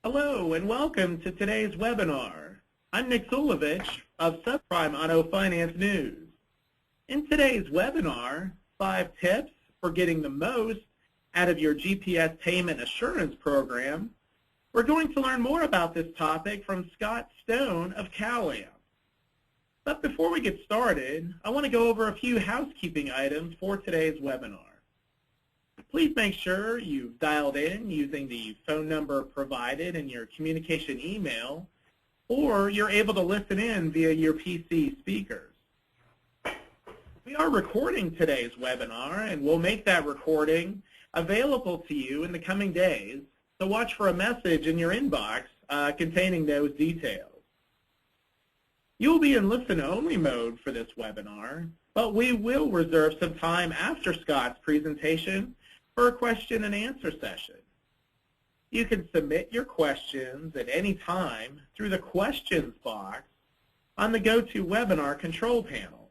Hello and welcome to today's webinar. I'm Nick Zulovich of SubPrime Auto Finance News. In today's webinar, 5 tips for getting the most out of your GPS payment assurance program. We're going to learn more about this topic from Scott Stone of CalAmp. But before we get started, I want to go over a few housekeeping items for today's webinar. Please make sure you've dialed in using the phone number provided in your communication email, or you're able to listen in via your PC speakers. We are recording today's webinar, and we'll make that recording available to you in the coming days, so watch for a message in your inbox containing those details. You'll be in listen-only mode for this webinar, but we will reserve some time after Scott's presentation for a question and answer session. You can submit your questions at any time through the questions box on the GoToWebinar control panel.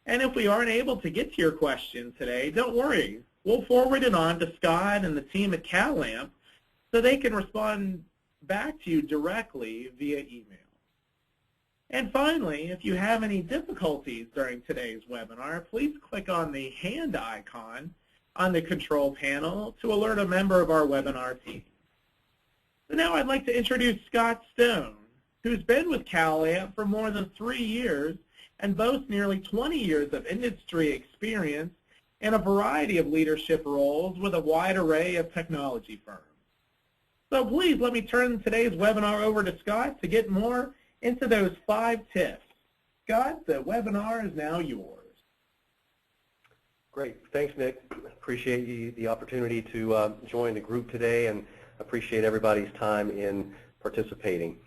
And if we aren't able to get to your question today, don't worry. We'll forward it on to Scott and the team at CalAmp so they can respond back to you directly via email. And finally, if you have any difficulties during today's webinar, please click on the hand icon on the control panel to alert a member of our webinar team. So now I'd like to introduce Scott Stone, who's been with CalAmp for more than 3 years and boasts nearly 20 years of industry experience in a variety of leadership roles with a wide array of technology firms. So please let me turn today's webinar over to Scott to get more into those 5 tips. Scott, the webinar is now yours. Great. Thanks, Nick. Appreciate the opportunity to join the group today and appreciate everybody's time in participating.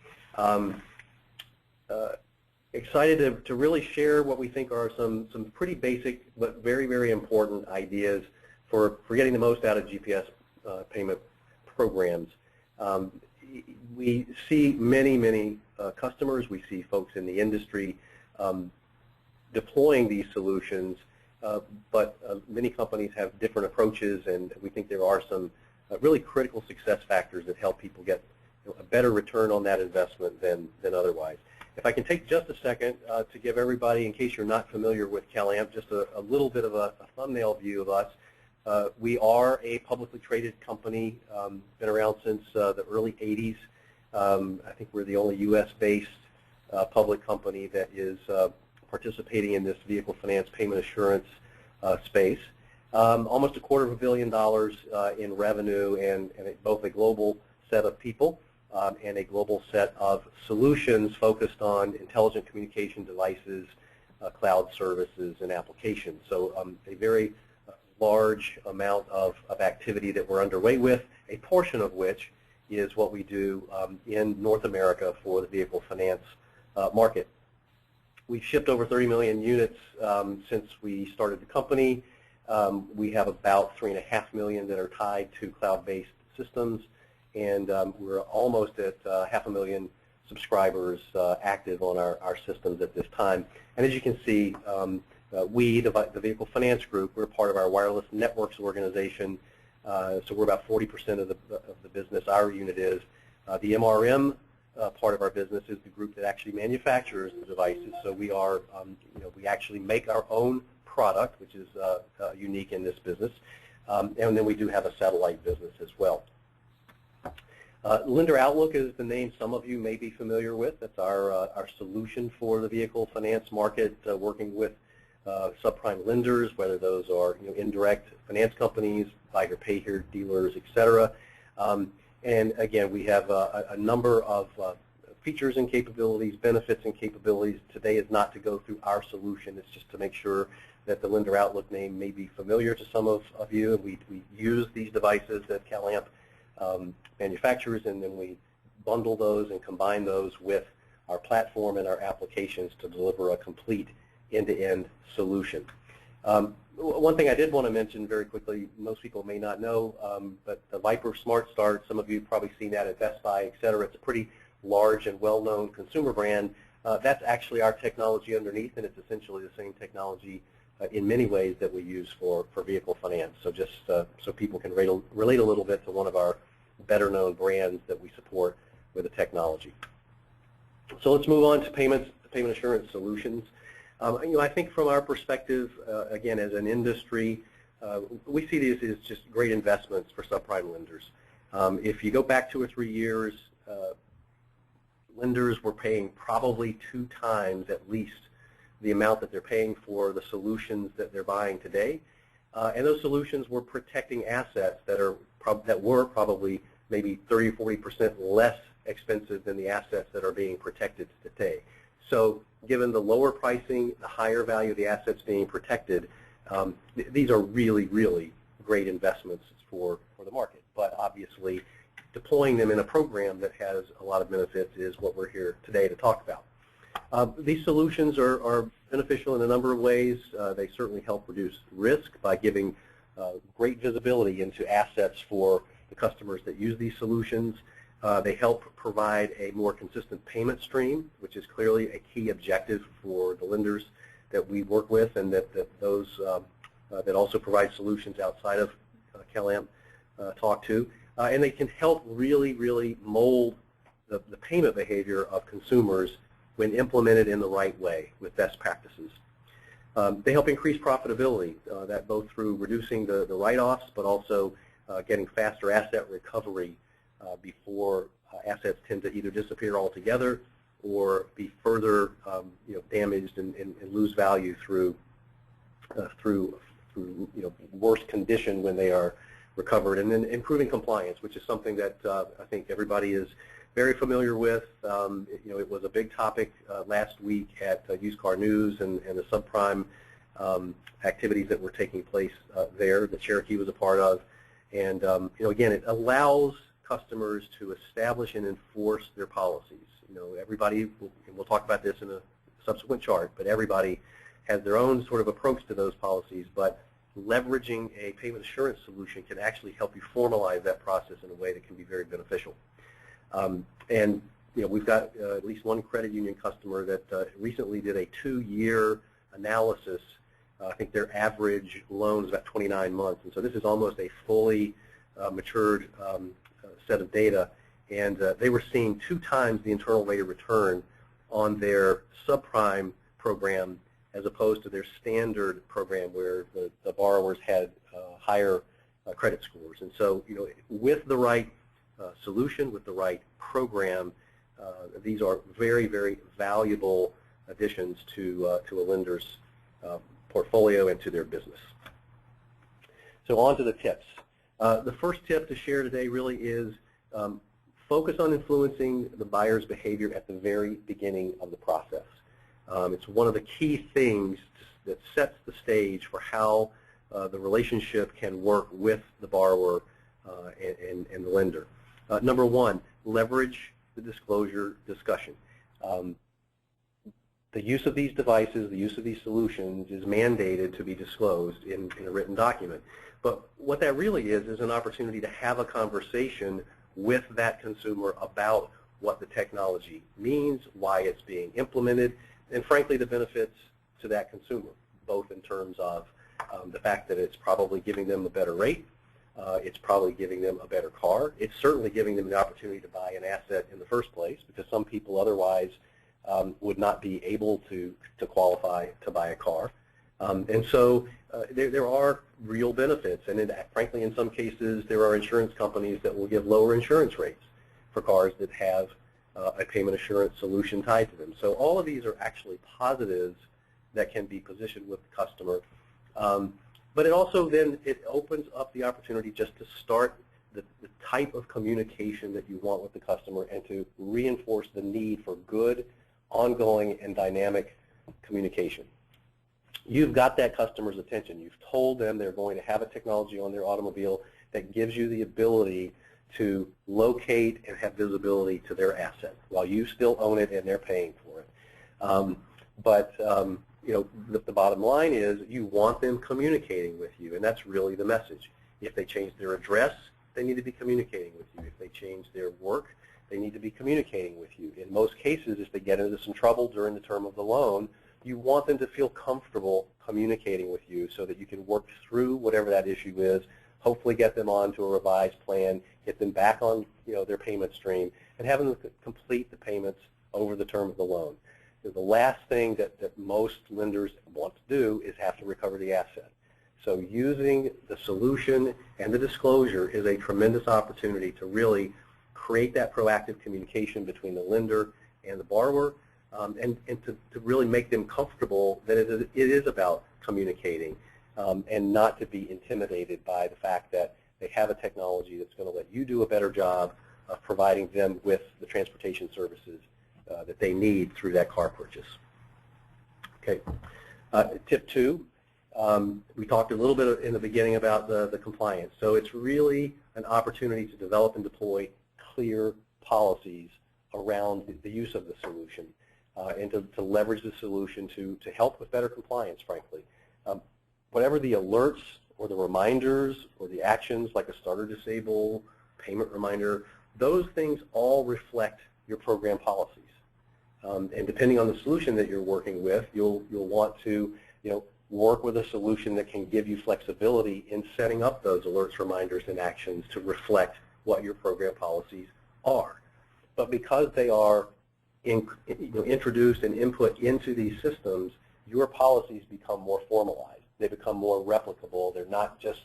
Excited to really share what we think are some pretty basic but very, very important ideas for getting the most out of GPS payment programs. We see many customers. We see folks in the industry deploying these solutions. But many companies have different approaches, and we think there are some really critical success factors that help people get a better return on that investment than otherwise. If I can take just a second to give everybody, in case you're not familiar with CalAmp, just a little bit of a thumbnail view of us. We are a publicly traded company, been around since the early 80s. I think we're the only U.S.-based public company that is participating in this vehicle finance payment assurance space. Almost $250 million in revenue and both a global set of people and a global set of solutions focused on intelligent communication devices, cloud services, and applications. So a very large amount of activity that we're underway with, a portion of which is what we do in North America for the vehicle finance market. We've shipped over 30 million units since we started the company. We have about 3.5 million that are tied to cloud-based systems, and we're almost at 500,000 subscribers active on our systems at this time. And as you can see, we, the Vehicle Finance Group, we're part of our Wireless Networks organization, so we're about 40% of the business our unit is. The MRM part of our business is the group that actually manufactures the devices. So we are, we actually make our own product, which is unique in this business. And then we do have a satellite business as well. Lender Outlook is the name some of you may be familiar with. That's our solution for the vehicle finance market, working with subprime lenders, whether those are indirect finance companies, buy here, pay here dealers, etc. And again, we have a number of features and capabilities, benefits and capabilities. Today is not to go through our solution. It's just to make sure that the Lender Outlook name may be familiar to some of you. We use these devices that CalAmp manufactures, and then we bundle those and combine those with our platform and our applications to deliver a complete end-to-end solution. One thing I did want to mention very quickly, most people may not know, but the Viper Smart Start, some of you have probably seen that at Best Buy, et cetera. It's a pretty large and well-known consumer brand. That's actually our technology underneath, and it's essentially the same technology in many ways that we use for vehicle finance. So just so people can relate a little bit to one of our better known brands that we support with the technology. So let's move on to payment assurance solutions. I think from our perspective, again, as an industry, we see these as just great investments for subprime lenders. If you go back 2 or 3 years, lenders were paying probably 2 times at least the amount that they're paying for the solutions that they're buying today. And those solutions were protecting assets that were probably maybe 30 or 40% less expensive than the assets that are being protected today. So given the lower pricing, the higher value of the assets being protected, these are really, really great investments for the market. But obviously, deploying them in a program that has a lot of benefits is what we're here today to talk about. These solutions are beneficial in a number of ways. They certainly help reduce risk by giving great visibility into assets for the customers that use these solutions. They help provide a more consistent payment stream, which is clearly a key objective for the lenders that we work with, and that those that also provide solutions outside of CalAmp talk to. And they can help really, really mold the payment behavior of consumers when implemented in the right way with best practices. They help increase profitability, that both through reducing the write-offs, but also getting faster asset recovery before assets tend to either disappear altogether or be further damaged and lose value through worse condition when they are recovered. And then improving compliance, which is something that I think everybody is very familiar with. It was a big topic last week at Used Car News and the SubPrime activities that were taking place there that Cherokee was a part of. And again, it allows customers to establish and enforce their policies. Everybody, and we'll talk about this in a subsequent chart, but everybody has their own sort of approach to those policies, but leveraging a payment assurance solution can actually help you formalize that process in a way that can be very beneficial. And we've got at least one credit union customer that recently did a 2-year analysis. I think their average loan is about 29 months, and so this is almost a fully matured set of data, and they were seeing 2 times the internal rate of return on their subprime program as opposed to their standard program where the borrowers had higher credit scores. And so, with the right solution, with the right program, these are very, very valuable additions to a lender's portfolio and to their business. So on to the tips. The first tip to share today really is focus on influencing the buyer's behavior at the very beginning of the process. It's one of the key things that sets the stage for how the relationship can work with the borrower and the lender. Number 1, leverage the disclosure discussion. The use of these devices, the use of these solutions is mandated to be disclosed in a written document. But what that really is an opportunity to have a conversation with that consumer about what the technology means, why it's being implemented, and frankly the benefits to that consumer, both in terms of the fact that it's probably giving them a better rate, it's probably giving them a better car, it's certainly giving them the opportunity to buy an asset in the first place, because some people otherwise would not be able to qualify to buy a car. And so there are real benefits, and frankly in some cases there are insurance companies that will give lower insurance rates for cars that have a payment assurance solution tied to them. So all of these are actually positives that can be positioned with the customer. But it also then opens up the opportunity just to start the type of communication that you want with the customer and to reinforce the need for good, ongoing, and dynamic communication. You've got that customer's attention. You've told them they're going to have a technology on their automobile that gives you the ability to locate and have visibility to their asset while you still own it and they're paying for it. The bottom line is you want them communicating with you, and that's really the message. If they change their address, they need to be communicating with you. If they change their work, they need to be communicating with you. In most cases, if they get into some trouble during the term of the loan, you want them to feel comfortable communicating with you so that you can work through whatever that issue is, hopefully get them onto a revised plan, get them back on their payment stream, and having them complete the payments over the term of the loan. The last thing that most lenders want to do is have to recover the asset. So using the solution and the disclosure is a tremendous opportunity to really create that proactive communication between the lender and the borrower, and to really make them comfortable that it is about communicating, and not to be intimidated by the fact that they have a technology that's going to let you do a better job of providing them with the transportation services that they need through that car purchase. Okay. Tip 2, we talked a little bit in the beginning about the compliance. So it's really an opportunity to develop and deploy clear policies around the use of the solution, and to leverage the solution to help with better compliance, frankly. Whatever the alerts or the reminders or the actions like a starter disable, payment reminder, those things all reflect your program policies. And depending on the solution that you're working with, you'll want to work with a solution that can give you flexibility in setting up those alerts, reminders, and actions to reflect what your program policies are. But because they are introduced and input into these systems, your policies become more formalized. They become more replicable. They're not just,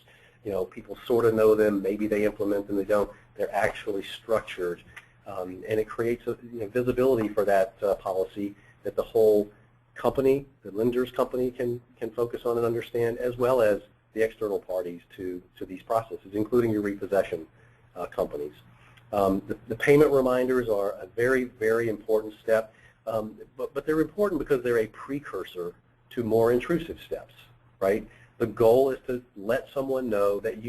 people sort of know them, maybe they implement them, they don't. They're actually structured, and it creates a visibility for that policy that the whole company, the lender's company, can focus on and understand, as well as the external parties to these processes, including your repossession companies. The payment reminders are a very, very important step, but they're important because they're a precursor to more intrusive steps, right? The goal is to let someone know that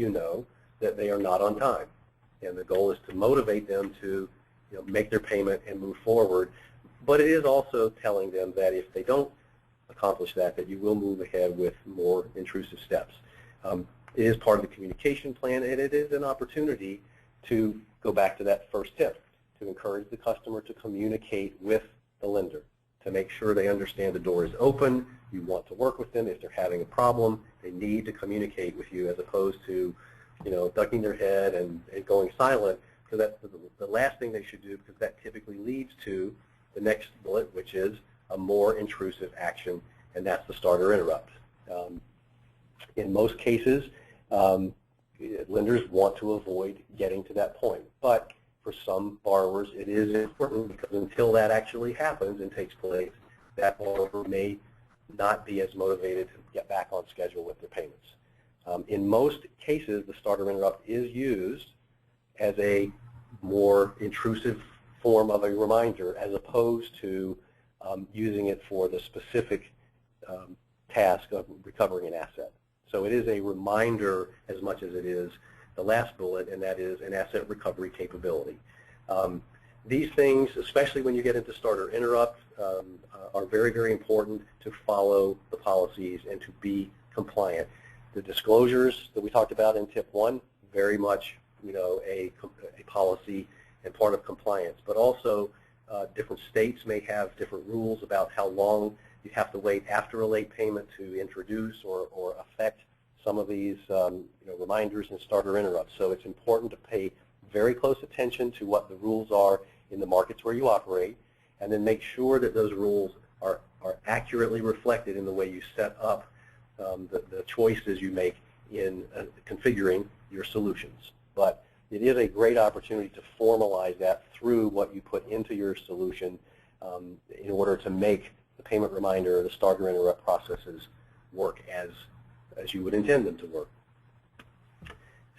they are not on time, and the goal is to motivate them to make their payment and move forward. But it is also telling them that if they don't accomplish that you will move ahead with more intrusive steps. It is part of the communication plan, and it is an opportunity to go back to that first tip, to encourage the customer to communicate with the lender, to make sure they understand the door is open, you want to work with them. If they're having a problem, they need to communicate with you, as opposed to ducking their head and going silent, because that's the last thing they should do, because that typically leads to the next bullet, which is a more intrusive action, and that's the starter interrupt. In most cases, lenders want to avoid getting to that point, but for some borrowers it is important, because until that actually happens and takes place, that borrower may not be as motivated to get back on schedule with their payments. In most cases, the starter interrupt is used as a more intrusive form of a reminder, as opposed to using it for the specific task of recovering an asset. So it is a reminder as much as it is the last bullet, and that is an asset recovery capability. These things, especially when you get into starter interrupt, are very, very important to follow the policies and to be compliant. The disclosures that we talked about in tip 1, very much a policy and part of compliance, but also different states may have different rules about how long you have to wait after a late payment to introduce or affect some of these reminders and starter interrupts. So it's important to pay very close attention to what the rules are in the markets where you operate, and then make sure that those rules are accurately reflected in the way you set up the choices you make in configuring your solutions. But it is a great opportunity to formalize that through what you put into your solution in order to make the payment reminder or the starter interrupt processes work as you would intend them to work.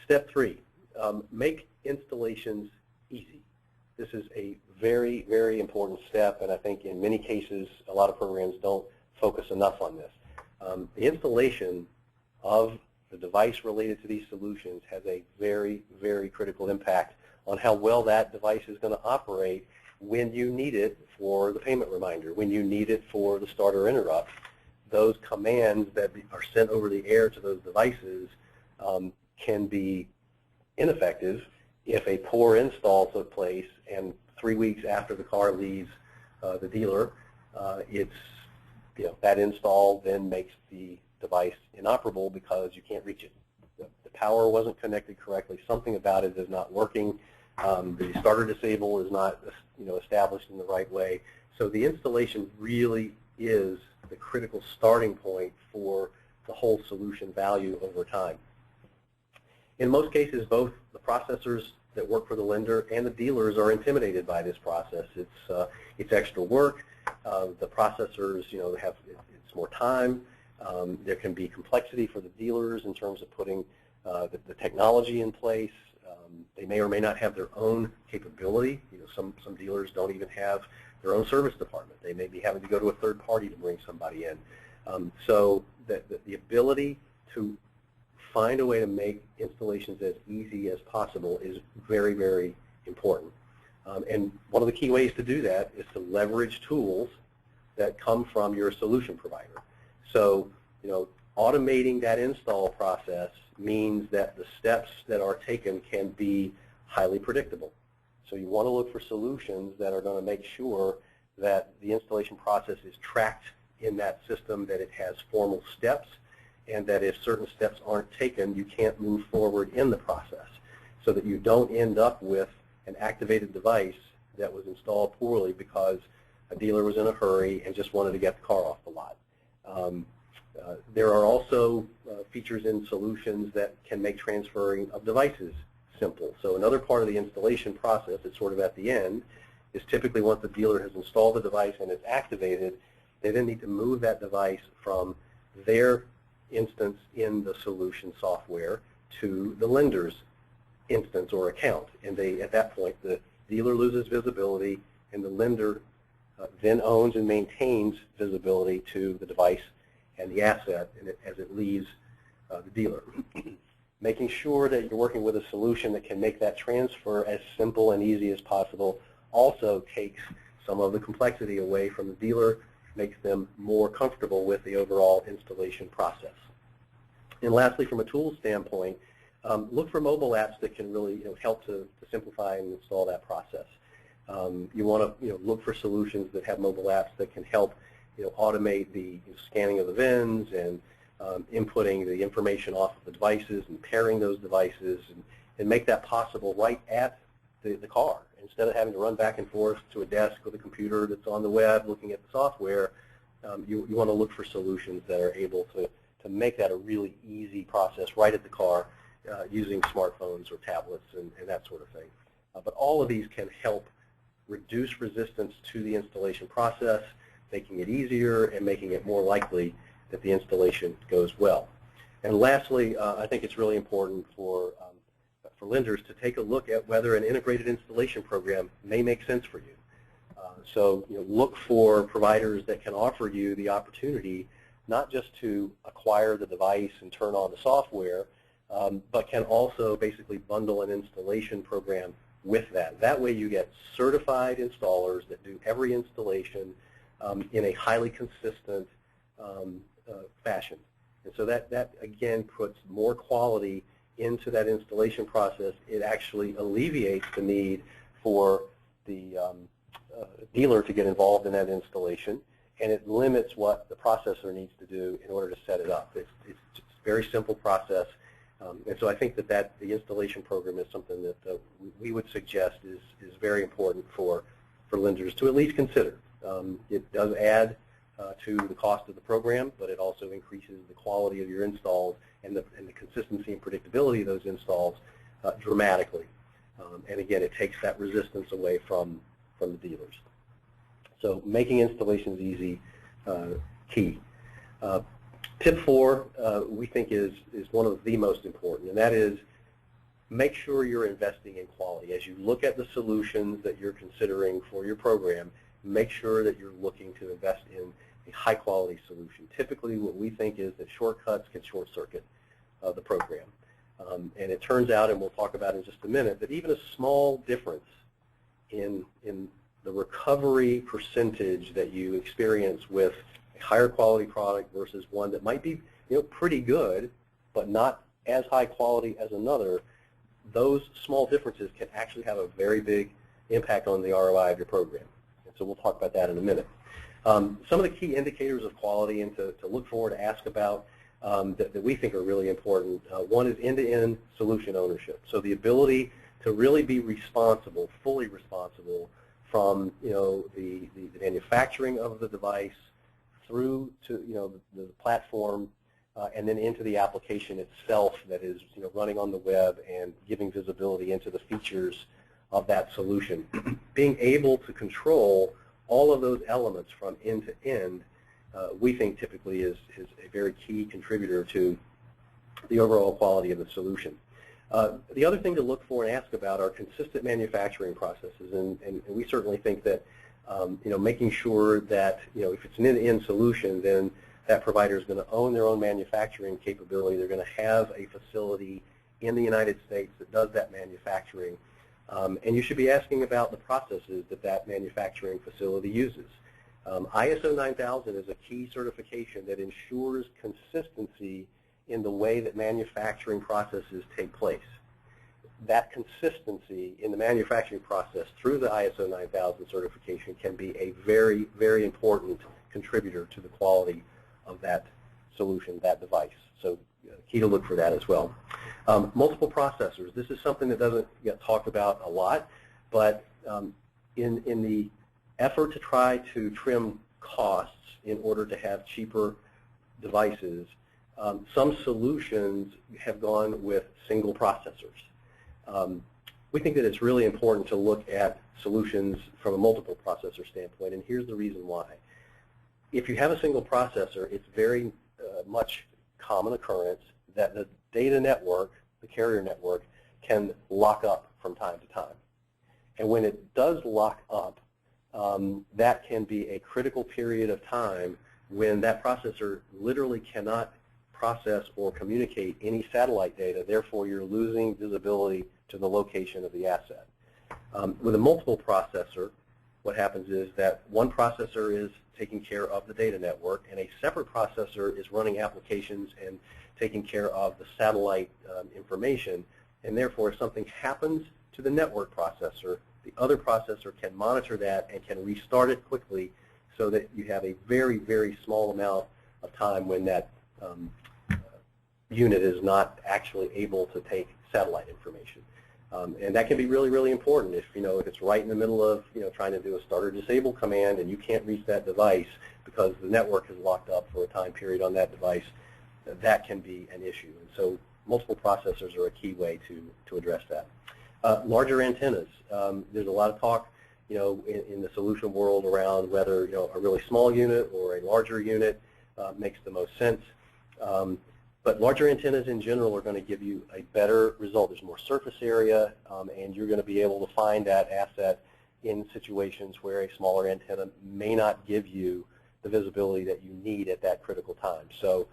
Step 3, make installations easy. This is a very, very important step, and I think in many cases a lot of programs don't focus enough on this. The installation of the device related to these solutions has a very, very critical impact on how well that device is going to operate when you need it for the payment reminder, when you need it for the starter interrupt. Those commands that are sent over the air to those devices can be ineffective if a poor install took place, and 3 weeks after the car leaves the dealer, that install then makes the device inoperable because you can't reach it. The power wasn't connected correctly, something about it is not working, the starter disable is not established in the right way. So the installation really is the critical starting point for the whole solution value over time. In most cases, both the processors that work for the lender and the dealers are intimidated by this process. It's extra work. The processors, it's more time. There can be complexity for the dealers in terms of putting the technology in place. They may or may not have their own capability. Some dealers don't even have their own service department. They may be having to go to a third party to bring somebody in. So the ability to find a way to make installations as easy as possible is very, very important. And one of the key ways to do that is to leverage tools that come from your solution provider. So, automating that install process means that the steps that are taken can be highly predictable. So you want to look for solutions that are going to make sure that the installation process is tracked in that system, that it has formal steps, and that if certain steps aren't taken, you can't move forward in the process, so that you don't end up with an activated device that was installed poorly because a dealer was in a hurry and just wanted to get the car off the lot. There are also features in solutions that can make transferring of devices simple. So another part of the installation process, it's sort of at the end, is typically once the dealer has installed the device and it's activated, they then need to move that device from their instance in the solution software to the lender's instance or account. And at that point, the dealer loses visibility, and the lender then owns and maintains visibility to the device and the asset as it leaves the dealer. Making sure that you're working with a solution that can make that transfer as simple and easy as possible also takes some of the complexity away from the dealer, makes them more comfortable with the overall installation process. And lastly, from a tools standpoint, look for mobile apps that can really help to simplify and install that process. You want to look for solutions that have mobile apps that can help automate the scanning of the VINs and inputting the information off of the devices and pairing those devices and make that possible right at the car. Instead of having to run back and forth to a desk with a computer that's on the web looking at the software, you want to look for solutions that are able to make that a really easy process right at the car using smartphones or tablets and that sort of thing. But all of these can help reduce resistance to the installation process, making it easier and making it more likely that the installation goes well. And lastly, I think it's really important for lenders to take a look at whether an integrated installation program may make sense for you. So look for providers that can offer you the opportunity not just to acquire the device and turn on the software, but can also basically bundle an installation program with that. That way you get certified installers that do every installation in a highly consistent fashion. And so that again puts more quality into that installation process. It actually alleviates the need for the dealer to get involved in that installation, and it limits what the processor needs to do in order to set it up. It's just a very simple process, and so I think that the installation program is something that we would suggest is very important for lenders to at least consider. It does add to the cost of the program, but it also increases the quality of your installs and the consistency and predictability of those installs dramatically. And again, it takes that resistance away from the dealers. So making installations easy, key. Tip 4, we think is one of the most important, and that is make sure you're investing in quality. As you look at the solutions that you're considering for your program, make sure that you're looking to invest in a high-quality solution. Typically, what we think is that shortcuts can short-circuit the program. And it turns out, and we'll talk about in just a minute, that even a small difference in the recovery percentage that you experience with a higher quality product versus one that might be pretty good, but not as high quality as another, those small differences can actually have a very big impact on the ROI of your program. And so we'll talk about that in a minute. Some of the key indicators of quality and to look for, to ask about, that we think are really important. One is end-to-end solution ownership. So the ability to really be responsible, fully responsible, from the manufacturing of the device through to the platform, and then into the application itself that is running on the web and giving visibility into the features of that solution. Being able to control all of those elements from end to end, we think typically is a very key contributor to the overall quality of the solution. The other thing to look for and ask about are consistent manufacturing processes, and we certainly think that making sure that if it's an end-to-end solution, then that provider is going to own their own manufacturing capability. They're going to have a facility in the United States that does that manufacturing, and you should be asking about the processes that that manufacturing facility uses. ISO 9000 is a key certification that ensures consistency in the way that manufacturing processes take place. That consistency in the manufacturing process through the ISO 9000 certification can be a very, very important contributor to the quality of that solution, that device. So key to look for that as well. Multiple processors. This is something that doesn't get talked about a lot, but in the effort to try to trim costs in order to have cheaper devices, some solutions have gone with single processors. We think that it's really important to look at solutions from a multiple processor standpoint, and here's the reason why. If you have a single processor, it's very much common occurrence that the data network, the carrier network, can lock up from time to time. And when it does lock up, that can be a critical period of time when that processor literally cannot process or communicate any satellite data. Therefore, you're losing visibility to the location of the asset. With a multiple processor, what happens is that one processor is taking care of the data network, and a separate processor is running applications and taking care of the satellite information. And therefore, if something happens to the network processor, the other processor can monitor that and can restart it quickly, so that you have a very, very small amount of time when that unit is not actually able to take satellite information. And that can be really, really important if it's right in the middle of trying to do a start or disable command and you can't reach that device because the network is locked up for a time period on that device. That can be an issue. And so multiple processors are a key way to address that. Larger antennas. There's a lot of talk in the solution world around whether a really small unit or a larger unit makes the most sense. But larger antennas in general are going to give you a better result. There's more surface area, and you're going to be able to find that asset in situations where a smaller antenna may not give you the visibility that you need at that critical time. So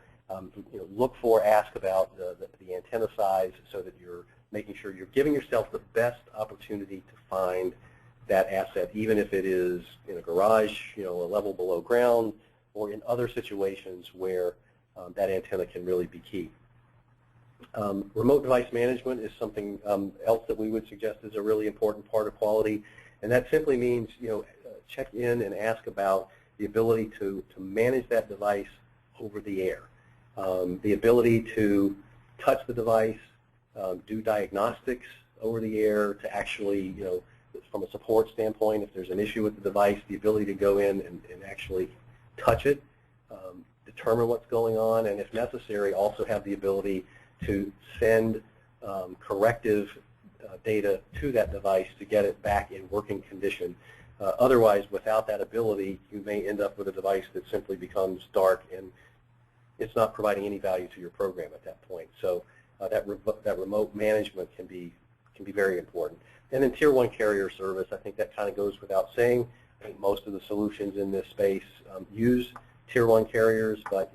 look for, ask about the antenna size so that you're making sure you're giving yourself the best opportunity to find that asset, even if it is in a garage, a level below ground, or in other situations where that antenna can really be key. Remote device management is something else that we would suggest is a really important part of quality, and that simply means check in and ask about the ability to manage that device over the air, the ability to touch the device, do diagnostics over the air, to actually, from a support standpoint, if there's an issue with the device, the ability to go in and actually touch it, determine what's going on, and if necessary, also have the ability to send corrective data to that device to get it back in working condition. Otherwise, without that ability, you may end up with a device that simply becomes dark and it's not providing any value to your program at that point. So that remote management can be very important. And then Tier 1 carrier service, I think that kind of goes without saying. I think most of the solutions in this space use Tier 1 carriers, but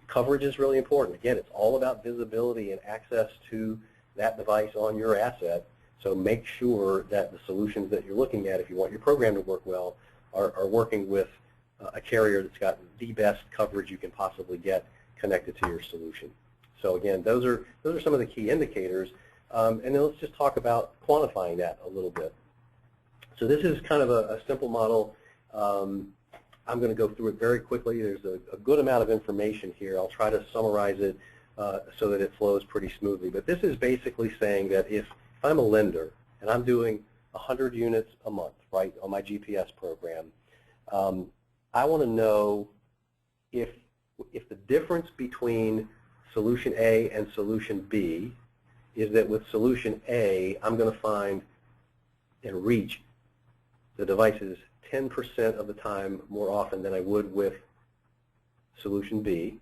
coverage is really important. Again, it's all about visibility and access to that device on your asset. So make sure that the solutions that you're looking at, if you want your program to work well, are working with a carrier that's got the best coverage you can possibly get connected to your solution. So again, those are some of the key indicators. And then let's just talk about quantifying that a little bit. So this is kind of a simple model. I'm going to go through it very quickly. There's a good amount of information here. I'll try to summarize it so that it flows pretty smoothly. But this is basically saying that if I'm a lender and I'm doing 100 units a month, right, on my GPS program, I want to know if the difference between solution A and solution B is that with solution A, I'm going to find and reach the devices 10% of the time more often than I would with solution B.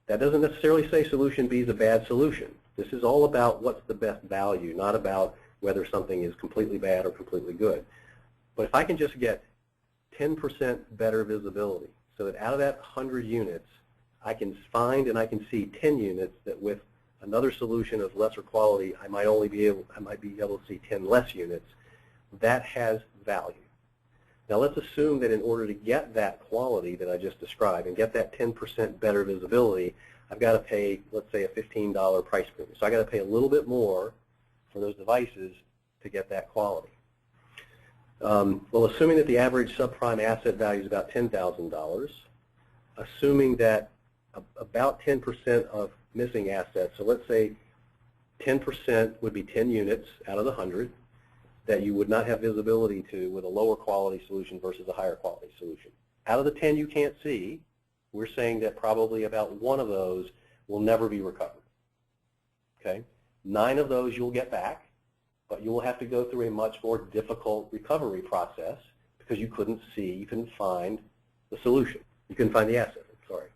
That doesn't necessarily say solution B is a bad solution. This is all about what's the best value, not about whether something is completely bad or completely good. But if I can just get 10% better visibility, so that out of that 100 units, I can find and I can see 10 units that with another solution of lesser quality, I might be able to see 10 less units. That has value. Now let's assume that in order to get that quality that I just described and get that 10% better visibility, I've got to pay, let's say, a $15 price premium. So I've got to pay a little bit more for those devices to get that quality. Well, assuming that the average subprime asset value is about $10,000, assuming that about 10% of missing assets, so let's say 10% would be 10 units out of the 100 that you would not have visibility to with a lower quality solution versus a higher quality solution. Out of the 10 you can't see, we're saying that probably about one of those will never be recovered. Okay? 9 of those you'll get back, but you will have to go through a much more difficult recovery process because you couldn't see, you couldn't find the solution. You couldn't find the asset, sorry.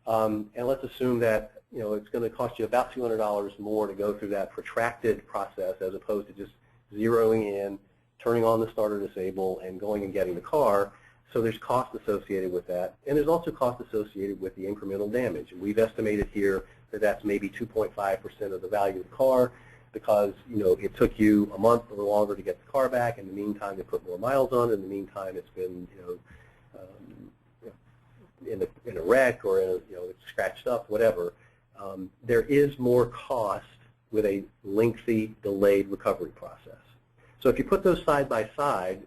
And let's assume that it's going to cost you about $200 more to go through that protracted process as opposed to just zeroing in, turning on the starter disable, and going and getting the car. So there's cost associated with that. And there's also cost associated with the incremental damage. And we've estimated here that that's maybe 2.5% of the value of the car because it took you a month or longer to get the car back. In the meantime, they put more miles on it. In the meantime, it's been in a wreck or it's scratched up, whatever. There is more cost with a lengthy, delayed recovery process. So if you put those side by side,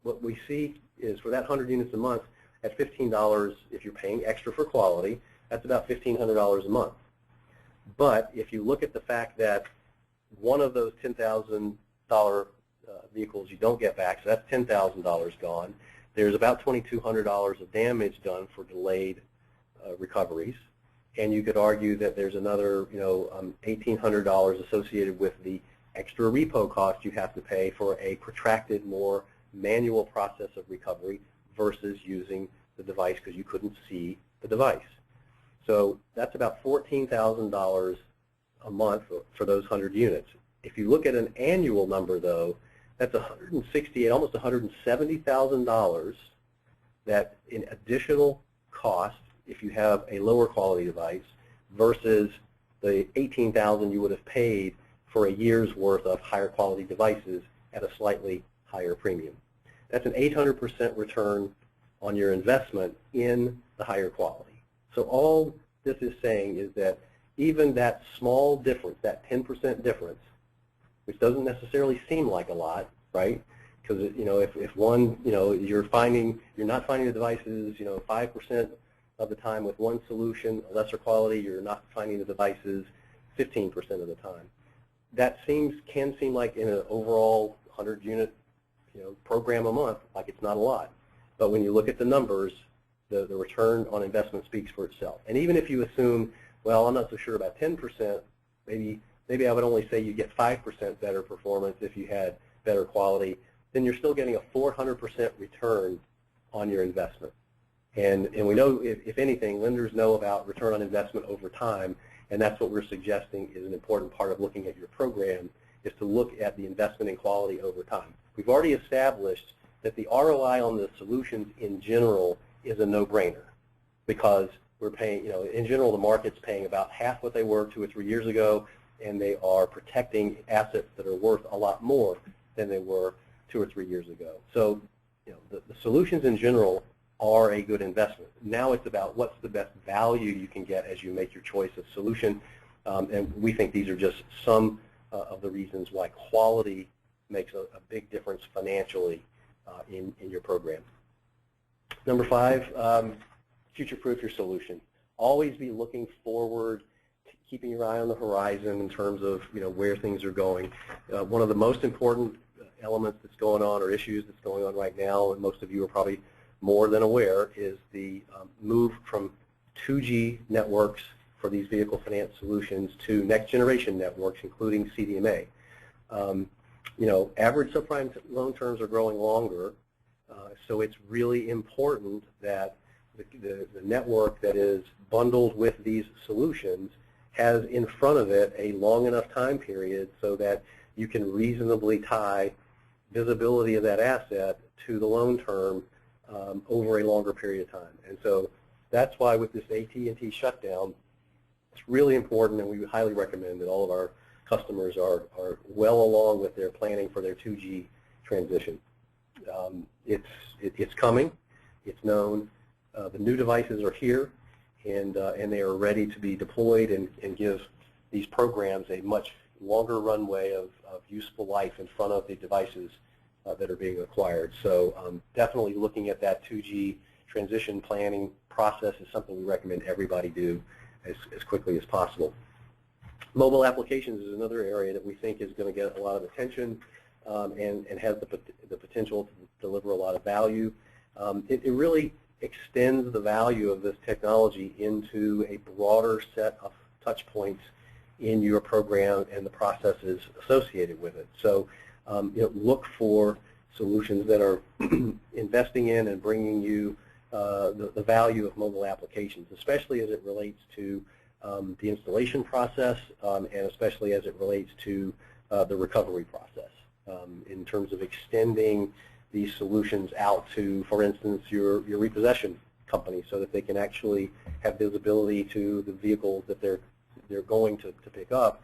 what we see is for that 100 units a month, at $15, if you're paying extra for quality, that's about $1,500 a month. But if you look at the fact that one of those $10,000 vehicles you don't get back, so that's $10,000 gone, there's about $2,200 of damage done for delayed recoveries. And you could argue that there's another, $1,800 associated with the extra repo cost you have to pay for a protracted, more manual process of recovery versus using the device because you couldn't see the device. So that's about $14,000 a month for those 100 units. If you look at an annual number, though, that's $168,000, almost $170,000 that in additional cost if you have a lower quality device versus the $18,000 you would have paid for a year's worth of higher quality devices at a slightly higher premium. That's an 800% return on your investment in the higher quality. So all this is saying is that even that small difference, that 10% difference, which doesn't necessarily seem like a lot, right? Because if one, you're not finding the devices, 5% of the time with one solution, a lesser quality, you're not finding the devices 15% of the time. That can seem like in an overall 100-unit program a month, like it's not a lot. But when you look at the numbers, the return on investment speaks for itself. And even if you assume, well, I'm not so sure about 10%, maybe I would only say you get 5% better performance if you had better quality, then you're still getting a 400% return on your investment. And we know, if anything, lenders know about return on investment over time, and that's what we're suggesting is an important part of looking at your program, is to look at the investment in quality over time. We've already established that the ROI on the solutions in general is a no-brainer because we're paying, in general, the market's paying about half what they were 2 or 3 years ago, and they are protecting assets that are worth a lot more than they were 2 or 3 years ago. So, the solutions in general are a good investment. Now it's about what's the best value you can get as you make your choice of solution, and we think these are just some of the reasons why quality makes a big difference financially in your program. Number 5, future-proof your solution. Always be looking forward, keeping your eye on the horizon in terms of where things are going. One of the most important elements that's going on, or issues that's going on right now, and most of you are probably more than aware, is the move from 2G networks for these vehicle finance solutions to next generation networks, including CDMA. Average subprime loan terms are growing longer, so it's really important that the network that is bundled with these solutions has in front of it a long enough time period so that you can reasonably tie visibility of that asset to the loan term over a longer period of time. And so that's why with this AT&T shutdown, it's really important, and we highly recommend that all of our customers are well along with their planning for their 2G transition. It's coming. It's known. The new devices are here, and they are ready to be deployed and give these programs a much longer runway of useful life in front of the devices that are being acquired. So definitely looking at that 2G transition planning process is something we recommend everybody do as quickly as possible. Mobile applications is another area that we think is going to get a lot of attention and has the potential to deliver a lot of value. It really extends the value of this technology into a broader set of touch points in your program and the processes associated with it. So look for solutions that are investing in and bringing you the value of mobile applications, especially as it relates to the installation process and especially as it relates to the recovery process in terms of extending these solutions out to, for instance, your repossession company so that they can actually have visibility to the vehicles that they're going to pick up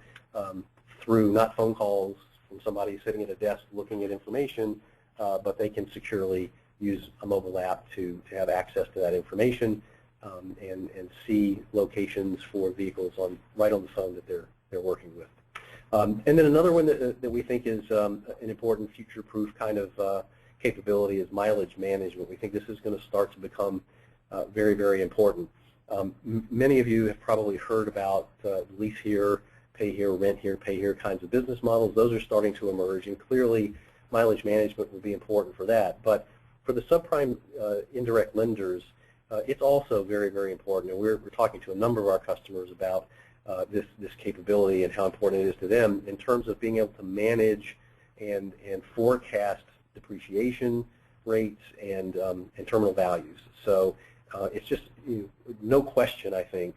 through not phone calls from somebody sitting at a desk looking at information, but they can securely use a mobile app to have access to that information and see locations for vehicles right on the phone that they're working with. And then another one that we think is an important future-proof kind of capability is mileage management. We think this is going to start to become very, very important. Many of you have probably heard about lease here, pay here, rent here, pay here kinds of business models. Those are starting to emerge, and clearly mileage management will be important for that. But for the subprime indirect lenders, it's also very, very important. And we're talking to a number of our customers about this capability and how important it is to them in terms of being able to manage and forecast depreciation rates and terminal values. So it's just no question, I think,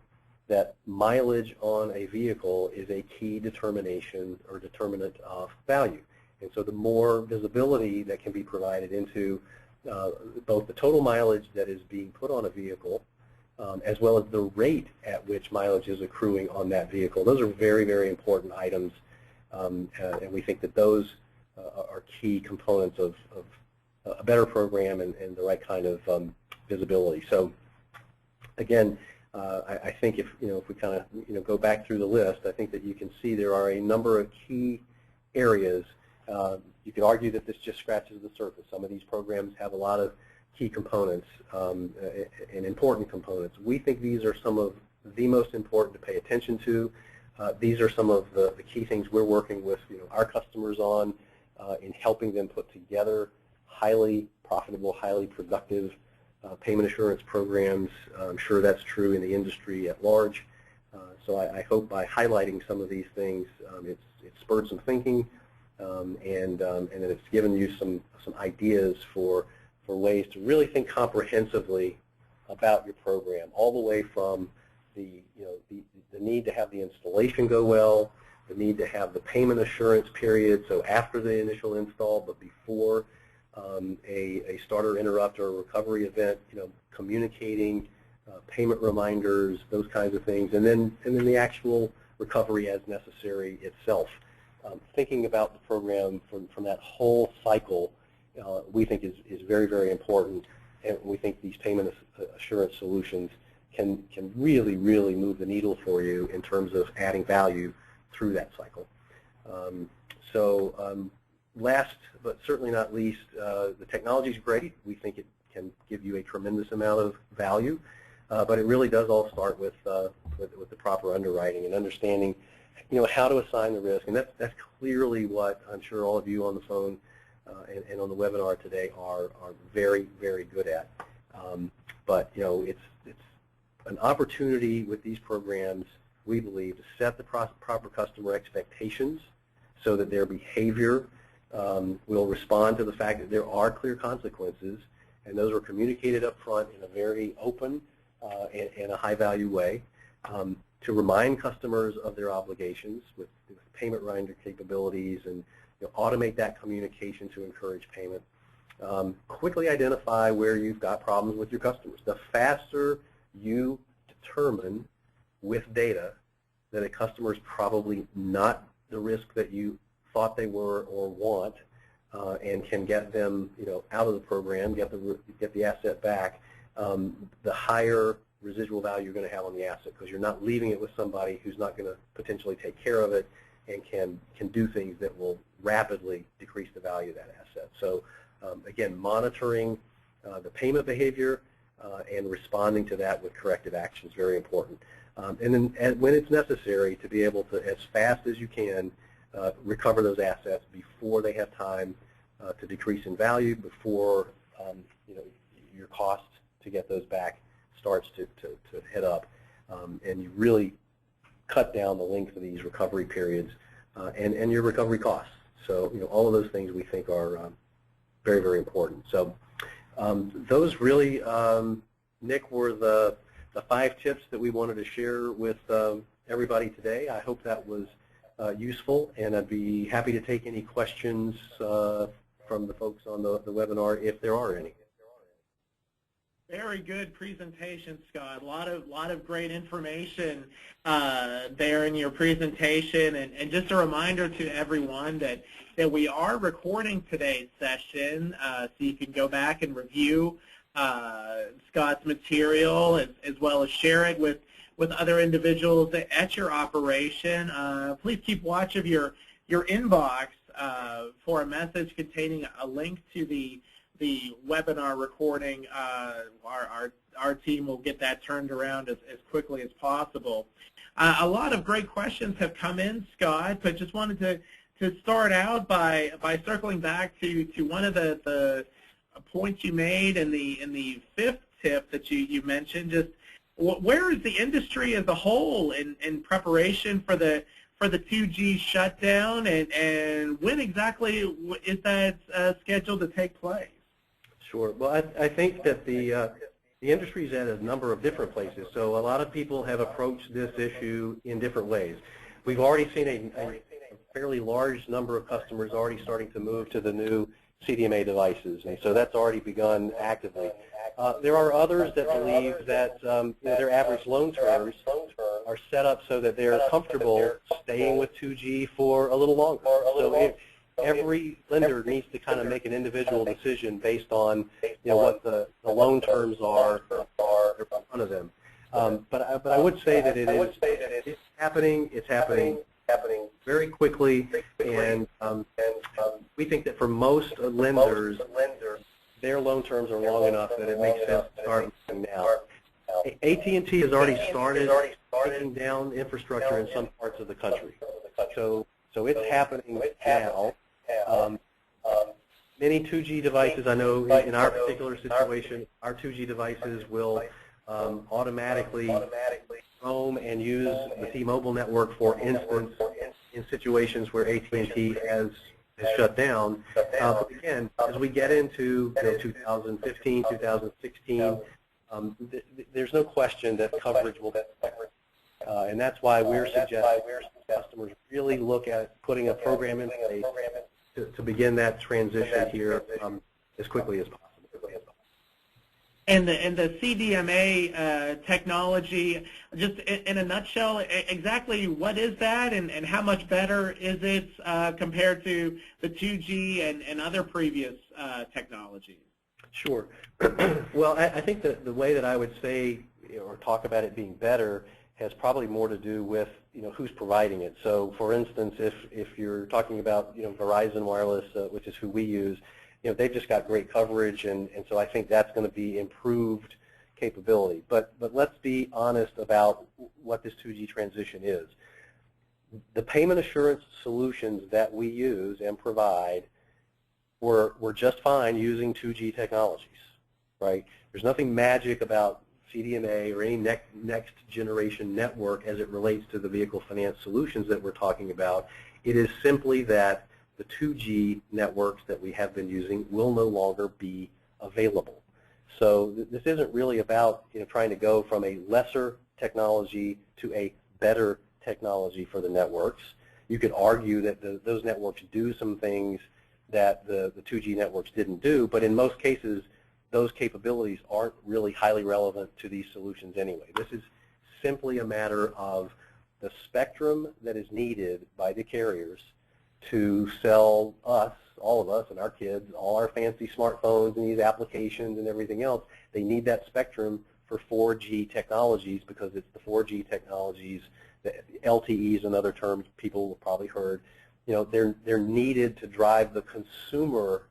that mileage on a vehicle is a key determination or determinant of value. And so the more visibility that can be provided into both the total mileage that is being put on a vehicle as well as the rate at which mileage is accruing on that vehicle, those are very, very important items, and we think that those are key components of a better program and the right kind of visibility. So again, I think if we kind of go back through the list, I think that you can see there are a number of key areas. You could argue that this just scratches the surface. Some of these programs have a lot of key components and important components. We think these are some of the most important to pay attention to. These are some of the key things we're working with our customers on in helping them put together highly profitable, highly productive payment assurance programs. I'm sure that's true in the industry at large. So I hope by highlighting some of these things, it's spurred some thinking and that it's given you some ideas for ways to really think comprehensively about your program, all the way from the need to have the installation go well, the need to have the payment assurance period, so after the initial install but before a starter, interrupt, or recovery event, communicating payment reminders, those kinds of things, and then the actual recovery as necessary itself. Thinking about the program from that whole cycle, we think is very, very important, and we think these payment assurance solutions can really, really move the needle for you in terms of adding value through that cycle. Last but certainly not least, the technology is great. We think it can give you a tremendous amount of value. But it really does all start with the proper underwriting and understanding, how to assign the risk. And that's clearly what I'm sure all of you on the phone and on the webinar today are very, very good at. But it's an opportunity with these programs, we believe, to set the proper customer expectations so that their behavior will respond to the fact that there are clear consequences, and those are communicated up front in a very open and a high-value way, to remind customers of their obligations with payment reminder capabilities, and automate that communication to encourage payment. Quickly identify where you've got problems with your customers. The faster you determine with data that a customer is probably not the risk that you thought they were or want, and can get them out of the program, get the asset back, the higher residual value you're going to have on the asset, because you're not leaving it with somebody who's not going to potentially take care of it and can do things that will rapidly decrease the value of that asset. So again, monitoring the payment behavior and responding to that with corrective action is very important. And then when it's necessary, to be able to, as fast as you can, recover those assets before they have time to decrease in value, before your cost to get those back starts to head up, and you really cut down the length of these recovery periods and your recovery costs. So all of those things we think are very, very important. So those really, Nick, were the 5 tips that we wanted to share with everybody today. I hope that was useful, and I'd be happy to take any questions from the folks on the webinar if there are any. Very good presentation, Scott. A lot of great information there in your presentation, and just a reminder to everyone that we are recording today's session, so you can go back and review Scott's material as well as share it with other individuals at your operation. Please keep watch of your inbox for a message containing a link to the webinar recording. Our team will get that turned around as quickly as possible. A lot of great questions have come in, Scott, but just wanted to start out by circling back to one of the points you made in the 5th tip that you mentioned. Just where is the industry as a whole in preparation for the 2G shutdown, and when exactly is that scheduled to take place? Sure. Well, I think that the industry is at a number of different places. So a lot of people have approached this issue in different ways. We've already seen a fairly large number of customers already starting to move to the new CDMA devices, and so that's already begun actively. There are others that believe that their average loan terms are set up so that they're comfortable staying with 2G for a little longer. So every lender needs to kind of make an individual decision based on what the loan terms are in front of them. But I would say that it's happening. It's happening very quickly, and we think that for most lenders, their loan terms are long enough that it makes sense to start now. AT&T has already started taking down infrastructure in some parts of the country, so it's happening now. Many 2G devices, I know in our particular situation, our 2G devices will automatically roam and use the T-Mobile network, for instance, in situations where AT&T has shut down. But again, as we get into 2015, 2016, there's no question that coverage will be better. And that's why we're suggesting customers really look at putting a program in place to begin that transition here as quickly as possible. And the CDMA technology, just in a nutshell, exactly what is that, and how much better is it compared to the 2G and other previous technologies? Sure. Well, I think that the way that I would say or talk about it being better has probably more to do with who's providing it. So, for instance, if you're talking about Verizon Wireless, which is who we use, they've just got great coverage, and so I think that's going to be improved capability. But let's be honest about what this 2G transition is. The payment assurance solutions that we use and provide were just fine using 2G technologies, right? There's nothing magic about CDMA or any next generation network as it relates to the vehicle finance solutions that we're talking about. It is simply that the 2G networks that we have been using will no longer be available. So this isn't really about trying to go from a lesser technology to a better technology for the networks. You could argue that those networks do some things that the 2G networks didn't do, but in most cases those capabilities aren't really highly relevant to these solutions anyway. This is simply a matter of the spectrum that is needed by the carriers to sell us, all of us and our kids, all our fancy smartphones and these applications and everything else. They need that spectrum for 4G technologies because it's the 4G technologies, the LTE is another term people have probably heard. They're needed to drive the consumer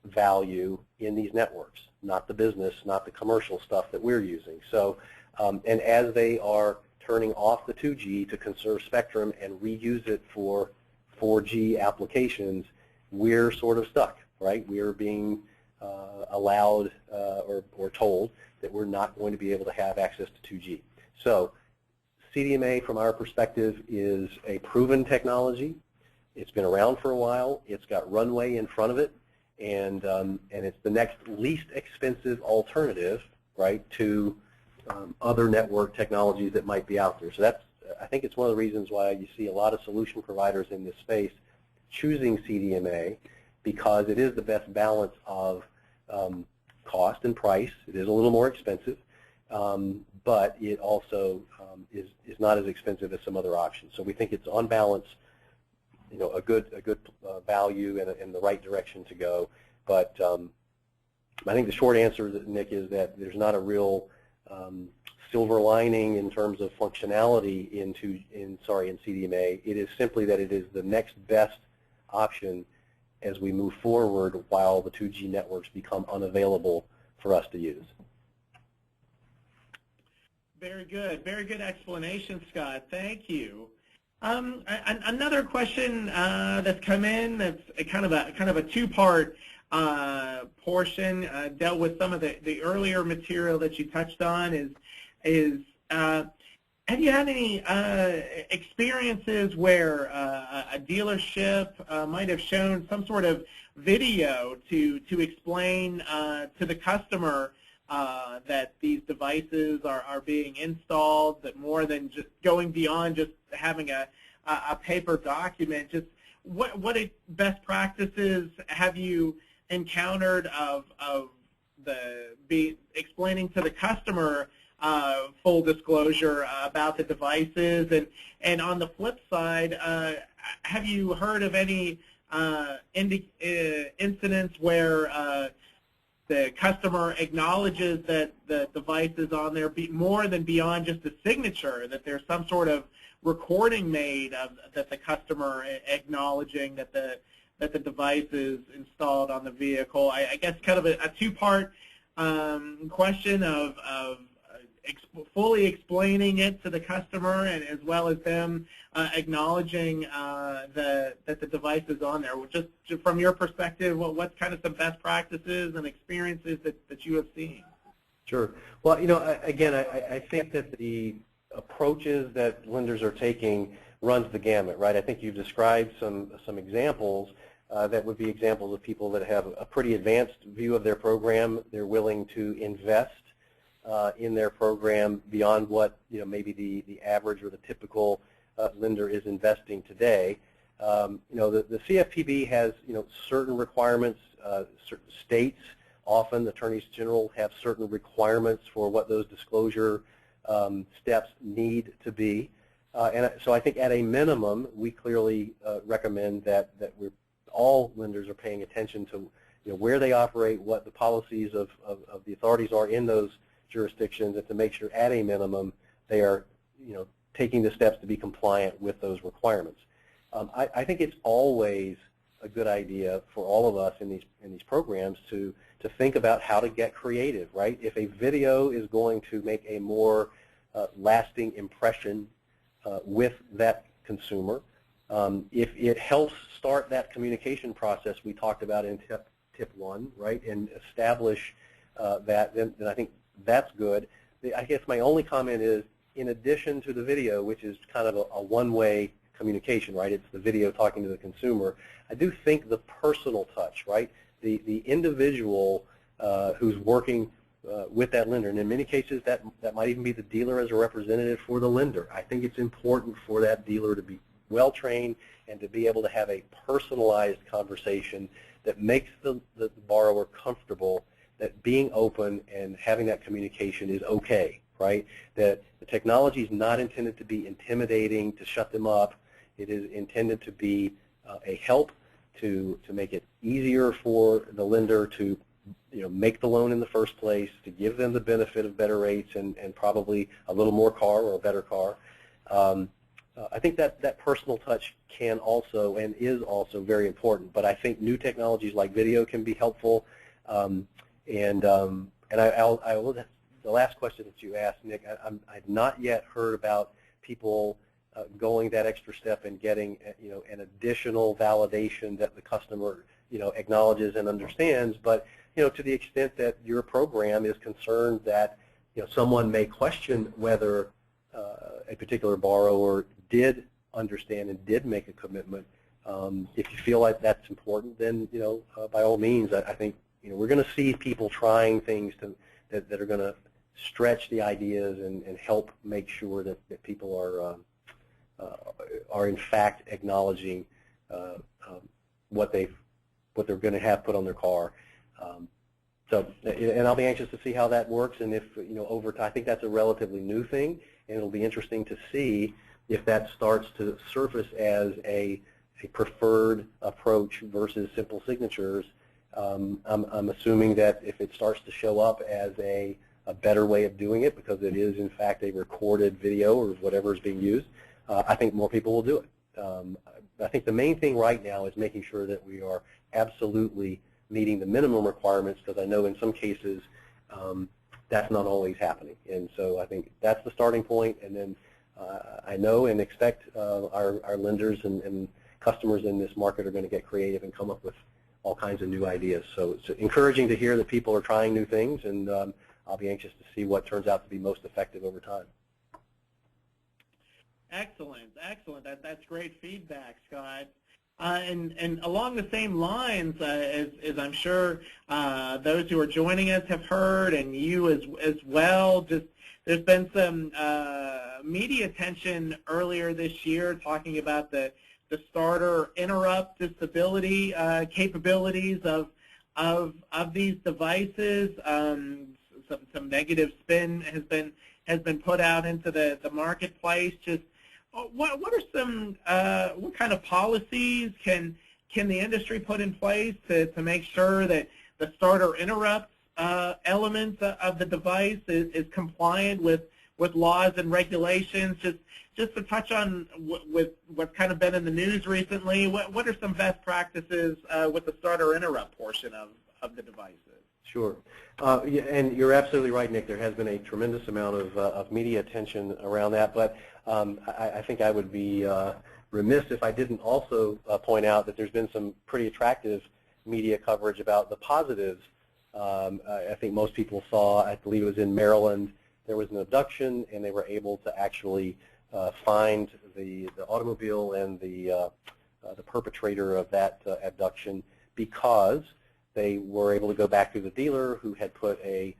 value in these networks, not the business, not the commercial stuff that we're using. So, and as they are turning off the 2G to conserve spectrum and reuse it for 4G applications, we're sort of stuck, right? We're being allowed or told that we're not going to be able to have access to 2G. So CDMA, from our perspective, is a proven technology. It's been around for a while. It's got runway in front of it, and it's the next least expensive alternative, right, to other network technologies that might be out there. So that's, I think it's one of the reasons why you see a lot of solution providers in this space choosing CDMA, because it is the best balance of cost and price. It is a little more expensive, but it also is not as expensive as some other options. So we think it's on balance, a good value and in the right direction to go. But I think the short answer, Nick, is that there's not a real silver lining in terms of functionality in CDMA. It is simply that it is the next best option as we move forward while the 2G networks become unavailable for us to use. Very good explanation, Scott. Thank you. Another question that's come in that's kind of a two-part portion, dealt with some of the earlier material that you touched on. Is have you had any experiences where a dealership might have shown some sort of video to explain to the customer that these devices are being installed, that more than just going beyond just having a paper document? Just what best practices have you encountered of explaining to the customer full disclosure about the devices? And on the flip side, have you heard of any incidents where the customer acknowledges that the device is on there more than beyond just a signature, that there's some sort of recording made that the customer acknowledging that the device is installed on the vehicle? I guess kind of a two-part question of fully explaining it to the customer, and as well as them acknowledging that the device is on there. Just from your perspective, what's kind of some best practices and experiences that you have seen? Sure. Well, again, I think that the approaches that lenders are taking runs the gamut, right? I think you've described some examples that would be examples of people that have a pretty advanced view of their program. They're willing to invest in their program beyond what maybe the average or the typical lender is investing today. The CFPB has certain requirements. Certain states, often the attorneys general, have certain requirements for what those disclosure steps need to be. And so I think at a minimum, we clearly recommend that all lenders are paying attention to where they operate, what the policies of the authorities are in those jurisdictions, and to make sure at a minimum they are taking the steps to be compliant with those requirements. I think it's always a good idea for all of us in these programs to think about how to get creative, right? If a video is going to make a more lasting impression with that consumer, if it helps start that communication process we talked about in tip 1, right, and establish that, then I think that's good. I guess my only comment is, in addition to the video, which is kind of a one-way communication, right? It's the video talking to the consumer. I do think the personal touch, right? The individual who's working with that lender, and in many cases that might even be the dealer as a representative for the lender. I think it's important for that dealer to be well-trained and to be able to have a personalized conversation that makes the borrower comfortable that being open and having that communication is okay, right? That the technology is not intended to be intimidating, to shut them up. It is intended to be a help to make it easier for the lender to make the loan in the first place, to give them the benefit of better rates and probably a little more car or a better car. I think that personal touch can also and is also very important, but I think new technologies like video can be helpful. The last question that you asked, Nick, I've not yet heard about people going that extra step and getting an additional validation that the customer acknowledges and understands. But to the extent that your program is concerned that someone may question whether a particular borrower did understand and did make a commitment, if you feel like that's important, then by all means, I think we're going to see people trying things that are going to stretch the ideas and help make sure that people are in fact acknowledging what they're going to have put on their car. And I'll be anxious to see how that works, and if over time, I think that's a relatively new thing, and it'll be interesting to see if that starts to surface as a preferred approach versus simple signatures. I'm assuming that if it starts to show up as a better way of doing it, because it is in fact a recorded video or whatever is being used, I think more people will do it. I think the main thing right now is making sure that we are absolutely meeting the minimum requirements, because I know in some cases that's not always happening. And so I think that's the starting point, and then I know and expect our lenders and customers in this market are going to get creative and come up with all kinds of new ideas. So it's encouraging to hear that people are trying new things, and I'll be anxious to see what turns out to be most effective over time. Excellent, excellent. That's great feedback, Scott. And along the same lines, as I'm sure those who are joining us have heard, and you as well, just there's been some media attention earlier this year talking about the starter interrupt disability capabilities of these devices. Some negative spin has been put out into the marketplace. Just what are some what kind of policies can the industry put in place to make sure that the starter interrupt elements of the device is compliant with laws and regulations? Just to touch on with what's kind of been in the news recently, what are some best practices with the starter interrupt portion of the devices? Sure. Yeah, and you're absolutely right, Nick. There has been a tremendous amount of media attention around that, but I think I would be remiss if I didn't also point out that there's been some pretty attractive media coverage about the positives. I think most people saw, I believe it was in Maryland, there was an abduction, and they were able to actually find the automobile and the perpetrator of that abduction, because they were able to go back to the dealer who had put a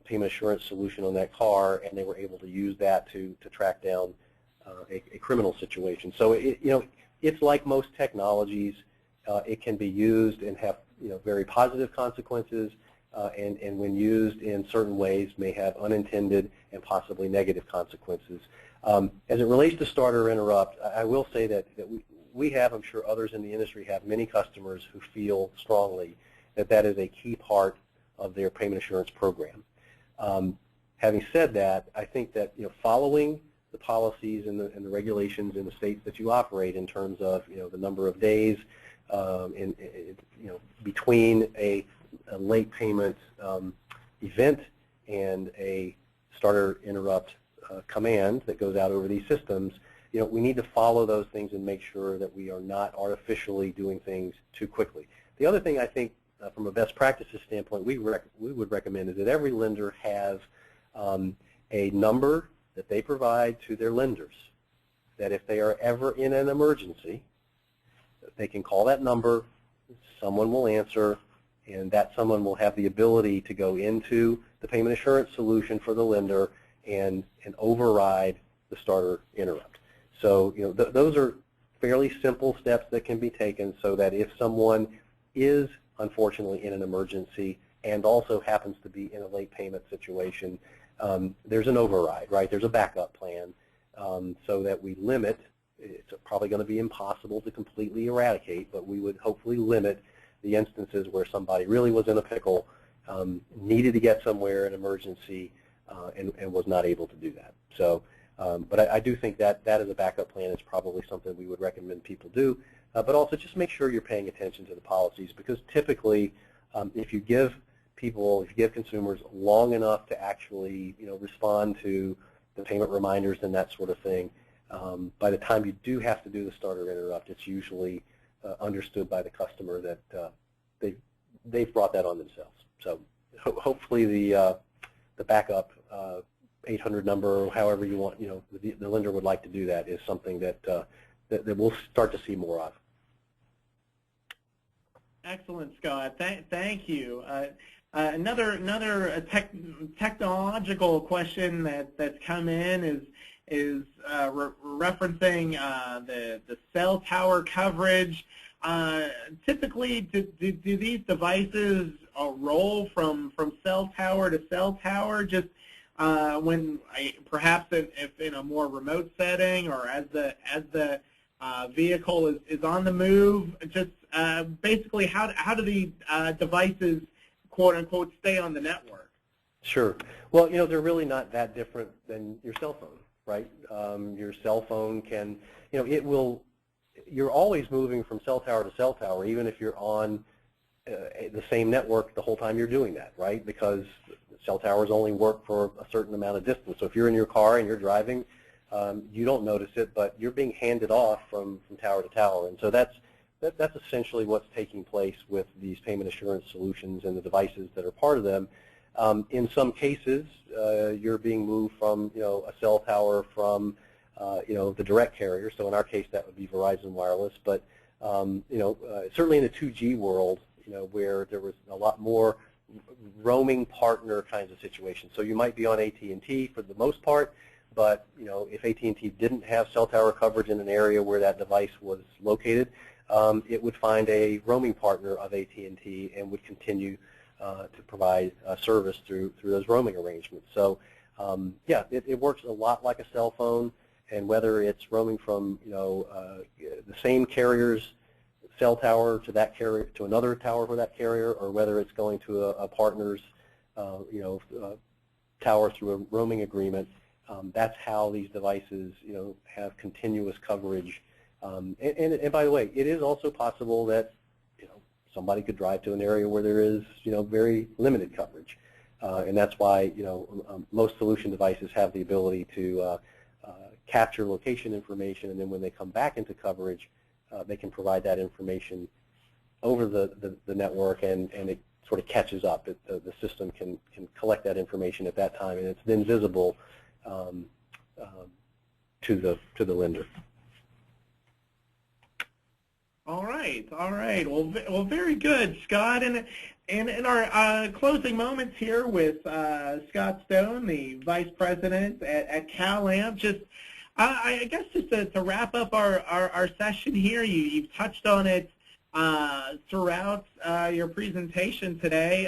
payment assurance solution on that car, and they were able to use that to track down a criminal situation. So it's like most technologies, it can be used and have very positive consequences, and when used in certain ways may have unintended and possibly negative consequences. As it relates to starter interrupt, I will say that we have, I'm sure others in the industry have, many customers who feel strongly that is a key part of their payment assurance program. Having said that, I think that following the policies and the regulations in the states that you operate in terms of the number of days between a late payment event and a starter interrupt command that goes out over these systems, we need to follow those things and make sure that we are not artificially doing things too quickly. The other thing I think from a best practices standpoint we would recommend is that every lender have a number that they provide to their lenders, that if they are ever in an emergency, they can call that number, someone will answer, and that someone will have the ability to go into the payment assurance solution for the lender and override the starter interrupt. So those are fairly simple steps that can be taken so that if someone is unfortunately in an emergency and also happens to be in a late payment situation, there's an override, right? There's a backup plan so that we limit. It's probably going to be impossible to completely eradicate, but we would hopefully limit the instances where somebody really was in a pickle, needed to get somewhere in emergency, and was not able to do that. So, but I do think that as a backup plan is probably something we would recommend people do. But also just make sure you're paying attention to the policies, because typically if you give consumers long enough to actually respond to the payment reminders and that sort of thing, by the time you do have to do the starter interrupt, it's usually understood by the customer that they've brought that on themselves. So hopefully the backup 800 number, or however you want, the lender would like to do that, is something that we'll start to see more of. Excellent, Scott. Thank you. Another technological question that's come in is referencing the cell tower coverage. Typically, do these devices roll from cell tower to cell tower, just when perhaps if in a more remote setting, or as the vehicle is on the move? Just basically, how do the devices, quote unquote, stay on the network? Sure. Well, they're really not that different than your cell phone, right? Your cell phone can, you're always moving from cell tower to cell tower, even if you're on the same network the whole time you're doing that, right? Because cell towers only work for a certain amount of distance. So if you're in your car and you're driving, you don't notice it, but you're being handed off from tower to tower. And so that's essentially what's taking place with these payment assurance solutions and the devices that are part of them. In some cases, you're being moved from a cell tower from the direct carrier. So in our case, that would be Verizon Wireless. But certainly in the 2G world, where there was a lot more roaming partner kinds of situations. So you might be on AT&T for the most part, but if AT&T didn't have cell tower coverage in an area where that device was located, it would find a roaming partner of AT&T and would continue to provide service through those roaming arrangements. So yeah, it works a lot like a cell phone, and whether it's roaming from the same carrier's cell tower to that carrier, to another tower for that carrier, or whether it's going to a partner's tower through a roaming agreement, that's how these devices have continuous coverage. And by the way, it is also possible that somebody could drive to an area where there is very limited coverage, and that's why most solution devices have the ability to capture location information, and then when they come back into coverage, they can provide that information over the network, and it sort of catches up. The system can collect that information at that time, and it's then visible to the lender. All right. Well, very good, Scott. And in our closing moments here with Scott Stone, the Vice President at CalAmp, just I guess just to wrap up our session here, you've touched on it throughout your presentation today.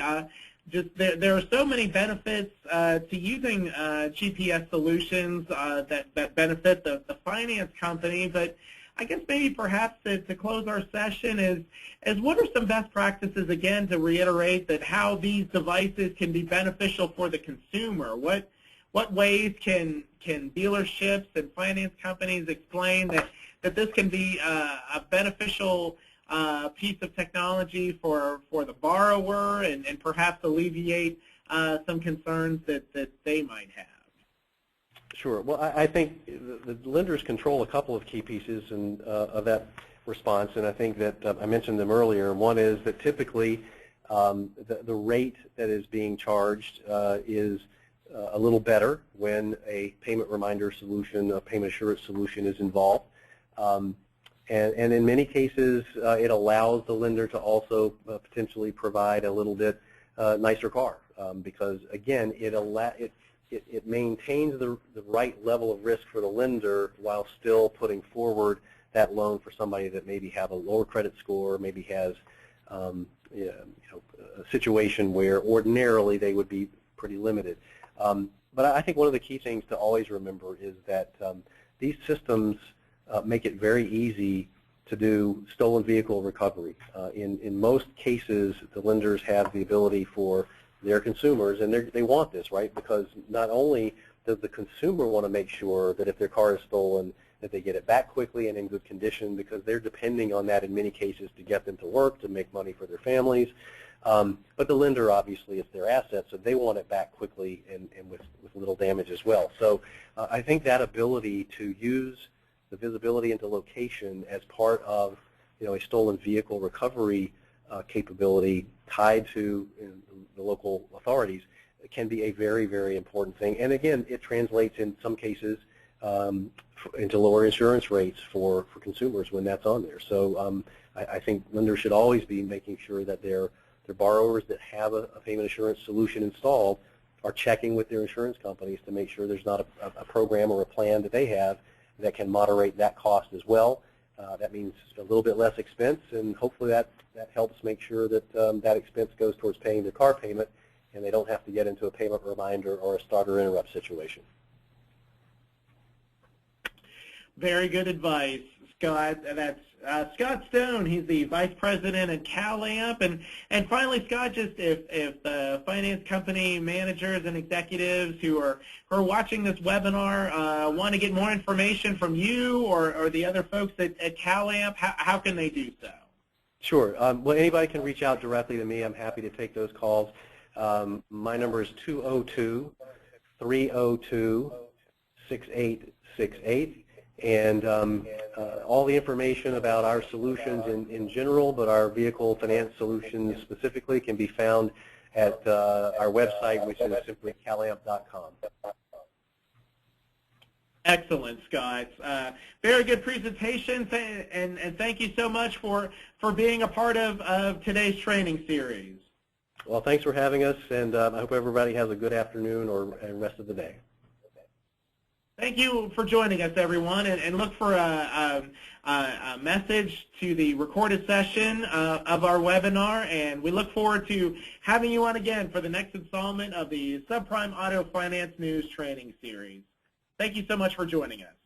Just there are so many benefits to using GPS solutions that benefit the finance company, but I guess maybe perhaps to close our session is what are some best practices, again, to reiterate that how these devices can be beneficial for the consumer? What ways can dealerships and finance companies explain that this can be a beneficial piece of technology for the borrower and perhaps alleviate some concerns that they might have? Sure. Well, I think the lenders control a couple of key pieces of that response, and I think that I mentioned them earlier. One is that typically the rate that is being charged is a little better when a payment reminder solution, a payment assurance solution is involved. And in many cases, it allows the lender to also potentially provide a little bit nicer car because, again, it maintains the right level of risk for the lender while still putting forward that loan for somebody that maybe have a lower credit score, maybe has a situation where ordinarily they would be pretty limited. But I think one of the key things to always remember is that these systems make it very easy to do stolen vehicle recovery. In most cases, the lenders have the ability for their consumers, and they want this, right? Because not only does the consumer want to make sure that if their car is stolen, that they get it back quickly and in good condition, because they're depending on that in many cases to get them to work, to make money for their families. But the lender, obviously, it's their asset, so they want it back quickly and with little damage as well. So I think that ability to use the visibility into location as part of a stolen vehicle recovery capability tied to the local authorities can be a very, very important thing. And again, it translates in some cases into lower insurance rates for consumers when that's on there. So I think lenders should always be making sure that their borrowers that have a payment assurance solution installed are checking with their insurance companies to make sure there's not a program or a plan that they have that can moderate that cost as well. That means a little bit less expense, and hopefully that helps make sure that that expense goes towards paying their car payment, and they don't have to get into a payment reminder or a starter interrupt situation. Very good advice, Scott. That's Scott Stone. He's the Vice President at CalAmp. And finally, Scott, just if the finance company managers and executives who are watching this webinar want to get more information from you or the other folks at CalAmp, how can they do so? Sure. Well, anybody can reach out directly to me. I'm happy to take those calls. My number is 202-302-6868. And all the information about our solutions in general, but our vehicle finance solutions specifically, can be found at our website, which is simply calamp.com. Excellent, Scott. Very good presentation, and thank you so much for being a part of today's training series. Well, thanks for having us, and I hope everybody has a good afternoon and rest of the day. Thank you for joining us, everyone, and look for a message to the recorded session of our webinar, and we look forward to having you on again for the next installment of the SubPrime Auto Finance News Training Series. Thank you so much for joining us.